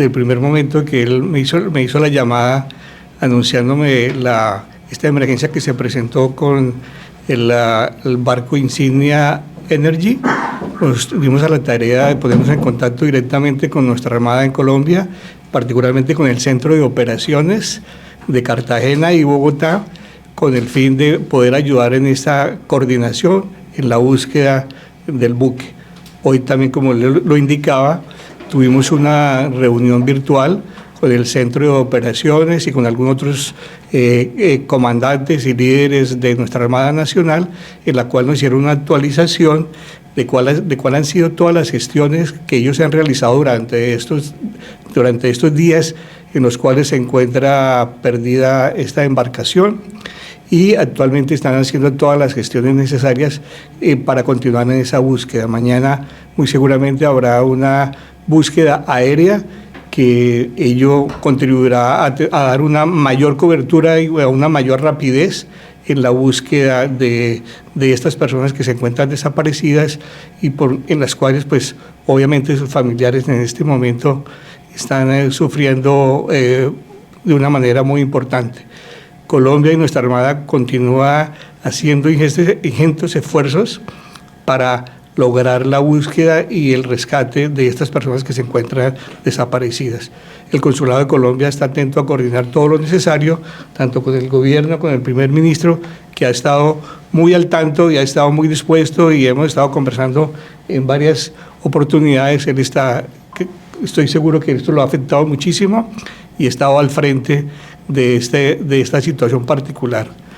El primer momento que él me hizo la llamada anunciándome esta emergencia que se presentó con el barco Insignia Energy, nos dimos a la tarea de ponernos en contacto directamente con nuestra Armada en Colombia, particularmente con el Centro de Operaciones de Cartagena y Bogotá, con el fin de poder ayudar en esta coordinación en la búsqueda del buque. Hoy también, como lo indicaba, tuvimos una reunión virtual con el Centro de Operaciones y con algunos otros comandantes y líderes de nuestra Armada Nacional, en la cual nos hicieron una actualización de cuál han sido todas las gestiones que ellos han realizado durante estos días en los cuales se encuentra perdida esta embarcación, y actualmente están haciendo todas las gestiones necesarias para continuar en esa búsqueda. Mañana muy seguramente habrá una búsqueda aérea que ello contribuirá a dar una mayor cobertura y a una mayor rapidez en la búsqueda de estas personas que se encuentran desaparecidas y en las cuales pues obviamente sus familiares en este momento están sufriendo de una manera muy importante. Colombia y nuestra Armada continúa haciendo ingentes esfuerzos para lograr la búsqueda y el rescate de estas personas que se encuentran desaparecidas. El Consulado de Colombia está atento a coordinar todo lo necesario, tanto con el gobierno, con el primer ministro, que ha estado muy al tanto y ha estado muy dispuesto, y hemos estado conversando en varias oportunidades. Estoy seguro que esto lo ha afectado muchísimo y ha estado al frente de esta situación particular.